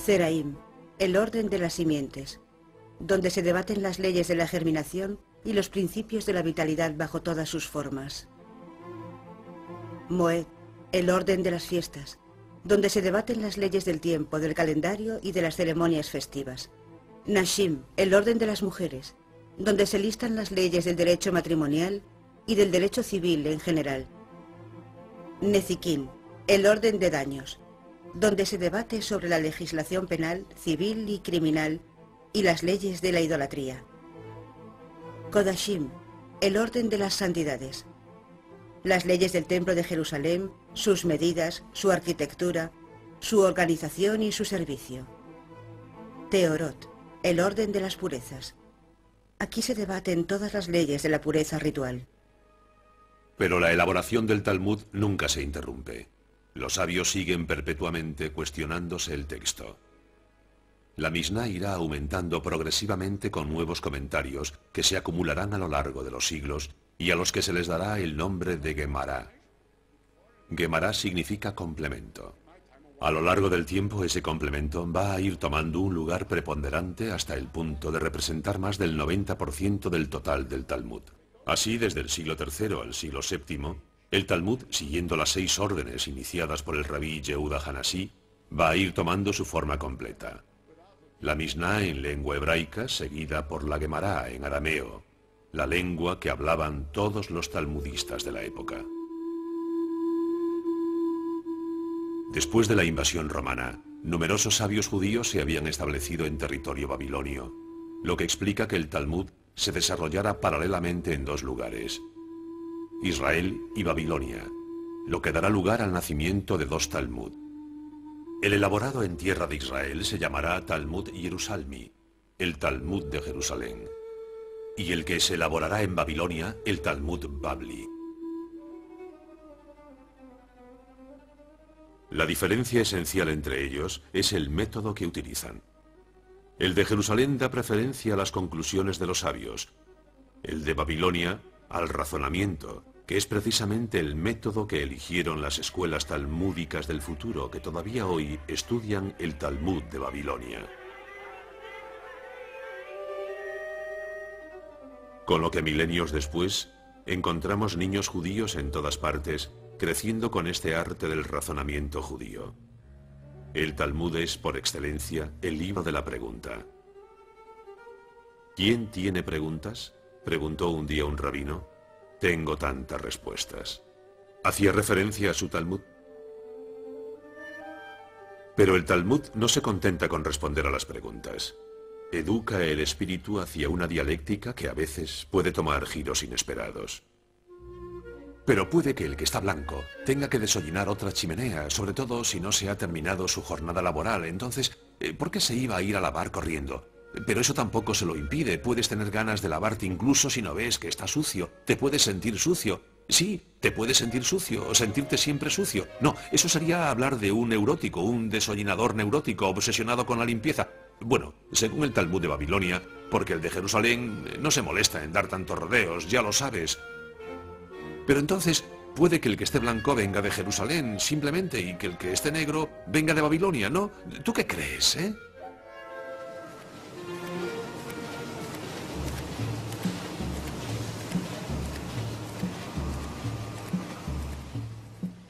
Zeraim, el orden de las simientes, donde se debaten las leyes de la germinación y los principios de la vitalidad bajo todas sus formas. Moed, el orden de las fiestas, donde se debaten las leyes del tiempo, del calendario y de las ceremonias festivas. Nashim, el orden de las mujeres, donde se listan las leyes del derecho matrimonial y del derecho civil en general. Nezikin, el orden de daños, donde se debate sobre la legislación penal, civil y criminal y las leyes de la idolatría. Kodashim, el orden de las santidades, las leyes del Templo de Jerusalén, sus medidas, su arquitectura, su organización y su servicio. Teorot, el orden de las purezas. Aquí se debaten todas las leyes de la pureza ritual. Pero la elaboración del Talmud nunca se interrumpe. Los sabios siguen perpetuamente cuestionándose el texto. La Misná irá aumentando progresivamente con nuevos comentarios que se acumularán a lo largo de los siglos y a los que se les dará el nombre de Gemara. Gemara significa complemento. A lo largo del tiempo ese complemento va a ir tomando un lugar preponderante hasta el punto de representar más del 90% del total del Talmud. Así, desde el siglo III al siglo VII, el Talmud, siguiendo las 6 órdenes iniciadas por el rabí Yehuda Hanasí, va a ir tomando su forma completa. La Misná en lengua hebraica, seguida por la Gemara en arameo, la lengua que hablaban todos los talmudistas de la época. Después de la invasión romana, numerosos sabios judíos se habían establecido en territorio babilonio, lo que explica que el Talmud se desarrollara paralelamente en 2 lugares, Israel y Babilonia, lo que dará lugar al nacimiento de 2 Talmud. El elaborado en tierra de Israel se llamará Talmud Jerusalmi, el Talmud de Jerusalén, y el que se elaborará en Babilonia, el Talmud Babli. La diferencia esencial entre ellos es el método que utilizan. El de Jerusalén da preferencia a las conclusiones de los sabios, el de Babilonia al razonamiento, que es precisamente el método que eligieron las escuelas talmúdicas del futuro que todavía hoy estudian el Talmud de Babilonia. Con lo que milenios después, encontramos niños judíos en todas partes, creciendo con este arte del razonamiento judío. El Talmud es, por excelencia, el libro de la pregunta. ¿Quién tiene preguntas?, preguntó un día un rabino. Tengo tantas respuestas. Hacía referencia a su Talmud. Pero el Talmud no se contenta con responder a las preguntas. Educa el espíritu hacia una dialéctica que a veces puede tomar giros inesperados. Pero puede que el que está blanco tenga que deshollinar otra chimenea, sobre todo si no se ha terminado su jornada laboral. Entonces, ¿por qué se iba a ir a lavar corriendo? Pero eso tampoco se lo impide. Puedes tener ganas de lavarte incluso si no ves que está sucio. Te puedes sentir sucio. Sí, te puedes sentir sucio o sentirte siempre sucio. No, eso sería hablar de un neurótico, un deshollinador neurótico obsesionado con la limpieza. Bueno, según el Talmud de Babilonia, porque el de Jerusalén no se molesta en dar tantos rodeos, ya lo sabes. Pero entonces, puede que el que esté blanco venga de Jerusalén, simplemente, y que el que esté negro venga de Babilonia, ¿no? ¿Tú qué crees, eh?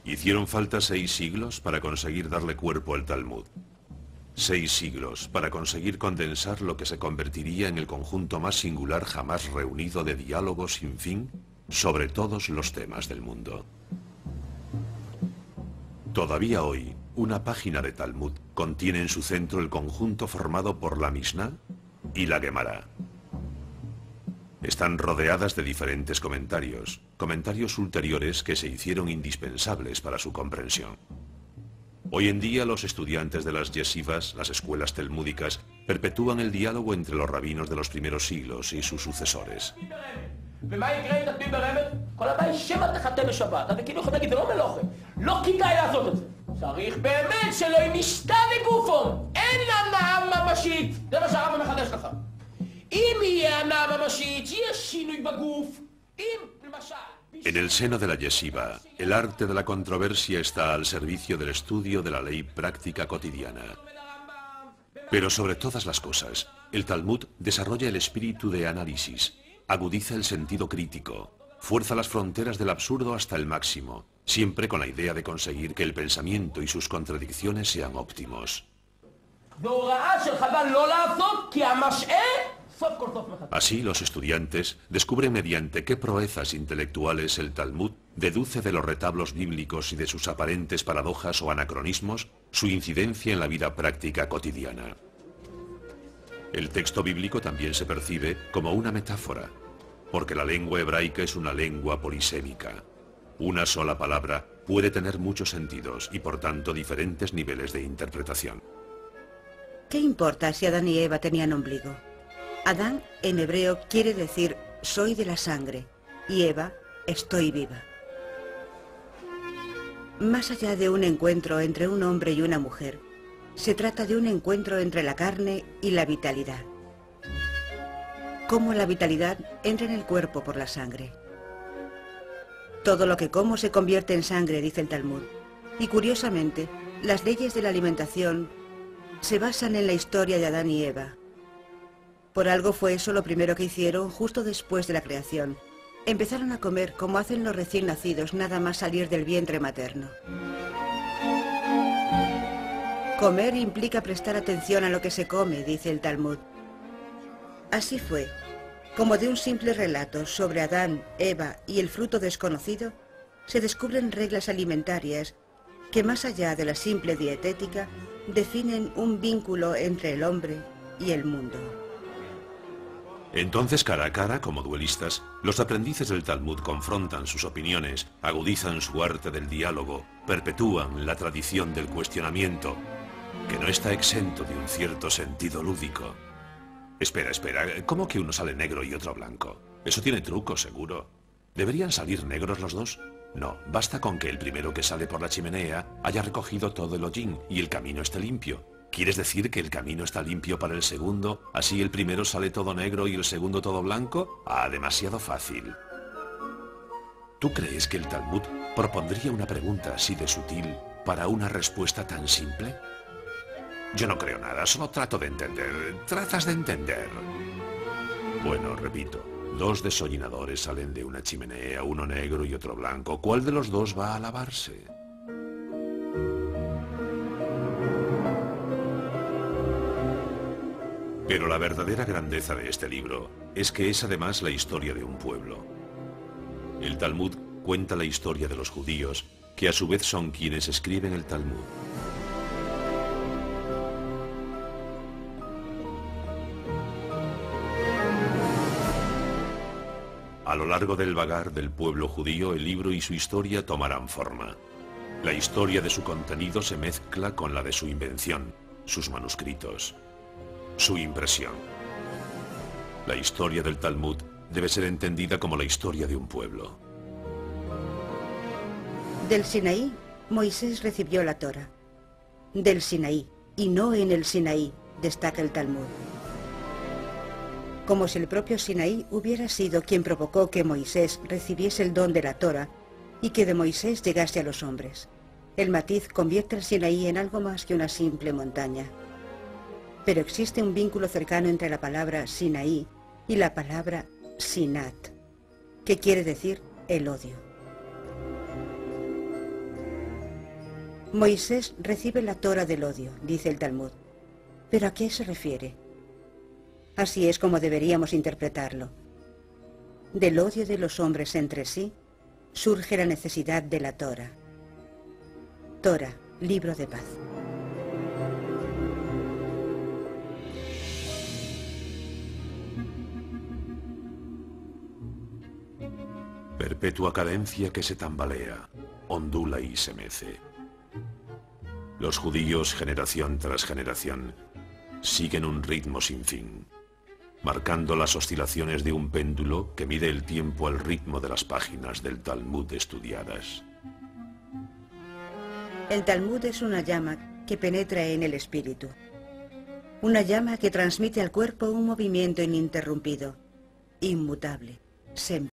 Hicieron falta 6 siglos para conseguir darle cuerpo al Talmud. 6 siglos para conseguir condensar lo que se convertiría en el conjunto más singular jamás reunido de diálogos sin fin sobre todos los temas del mundo. Todavía hoy, una página de Talmud contiene en su centro el conjunto formado por la Misná y la Gemara. Están rodeadas de diferentes comentarios ulteriores que se hicieron indispensables para su comprensión. Hoy en día los estudiantes de las yeshivas, las escuelas talmúdicas, perpetúan el diálogo entre los rabinos de los primeros siglos y sus sucesores. En el seno de la yeshiva, el arte de la controversia está al servicio del estudio de la ley práctica cotidiana. Pero sobre todas las cosas, el Talmud desarrolla el espíritu de análisis, agudiza el sentido crítico, fuerza las fronteras del absurdo hasta el máximo, siempre con la idea de conseguir que el pensamiento y sus contradicciones sean óptimos. Así, los estudiantes descubren mediante qué proezas intelectuales el Talmud deduce de los retablos bíblicos y de sus aparentes paradojas o anacronismos su incidencia en la vida práctica cotidiana. El texto bíblico también se percibe como una metáfora, porque la lengua hebraica es una lengua polisémica. Una sola palabra puede tener muchos sentidos y por tanto diferentes niveles de interpretación. ¿Qué importa si Adán y Eva tenían ombligo? Adán, en hebreo, quiere decir soy de la sangre, y Eva, estoy viva. Más allá de un encuentro entre un hombre y una mujer, se trata de un encuentro entre la carne y la vitalidad. Cómo la vitalidad entra en el cuerpo por la sangre. Todo lo que como se convierte en sangre, dice el Talmud, y curiosamente, las leyes de la alimentación se basan en la historia de Adán y Eva. Por algo fue eso lo primero que hicieron justo después de la creación. Empezaron a comer como hacen los recién nacidos nada más salir del vientre materno. Comer implica prestar atención a lo que se come, dice el Talmud. Así fue, como de un simple relato sobre Adán, Eva y el fruto desconocido, se descubren reglas alimentarias que más allá de la simple dietética, definen un vínculo entre el hombre y el mundo. Entonces, cara a cara, como duelistas, los aprendices del Talmud confrontan sus opiniones, agudizan su arte del diálogo, perpetúan la tradición del cuestionamiento, que no está exento de un cierto sentido lúdico. Espera, ¿cómo que uno sale negro y otro blanco? Eso tiene truco, seguro. ¿Deberían salir negros los dos? No, basta con que el primero que sale por la chimenea haya recogido todo el hollín y el camino esté limpio. ¿Quieres decir que el camino está limpio para el segundo, así el primero sale todo negro y el segundo todo blanco? Ah, demasiado fácil. ¿Tú crees que el Talmud propondría una pregunta así de sutil para una respuesta tan simple? Yo no creo nada, solo trato de entender. ¿Tratas de entender? Bueno, repito, dos desollinadores salen de una chimenea, uno negro y otro blanco. ¿Cuál de los dos va a lavarse? Pero la verdadera grandeza de este libro es que es además la historia de un pueblo. El Talmud cuenta la historia de los judíos, que a su vez son quienes escriben el Talmud. A lo largo del vagar del pueblo judío, el libro y su historia tomarán forma. La historia de su contenido se mezcla con la de su invención, sus manuscritos, su impresión. La historia del Talmud debe ser entendida como la historia de un pueblo. Del Sinaí, Moisés recibió la Torá. Del Sinaí, y no en el Sinaí, destaca el Talmud. Como si el propio Sinaí hubiera sido quien provocó que Moisés recibiese el don de la Torá y que de Moisés llegase a los hombres. El matiz convierte al Sinaí en algo más que una simple montaña. Pero existe un vínculo cercano entre la palabra Sinaí y la palabra Sinat, que quiere decir el odio. Moisés recibe la Torá del odio, dice el Talmud. ¿Pero a qué se refiere? Así es como deberíamos interpretarlo. Del odio de los hombres entre sí surge la necesidad de la Torá. Torá, libro de paz. Perpetua cadencia que se tambalea, ondula y se mece. Los judíos, generación tras generación, siguen un ritmo sin fin, marcando las oscilaciones de un péndulo que mide el tiempo al ritmo de las páginas del Talmud estudiadas. El Talmud es una llama que penetra en el espíritu. Una llama que transmite al cuerpo un movimiento ininterrumpido, inmutable, siempre.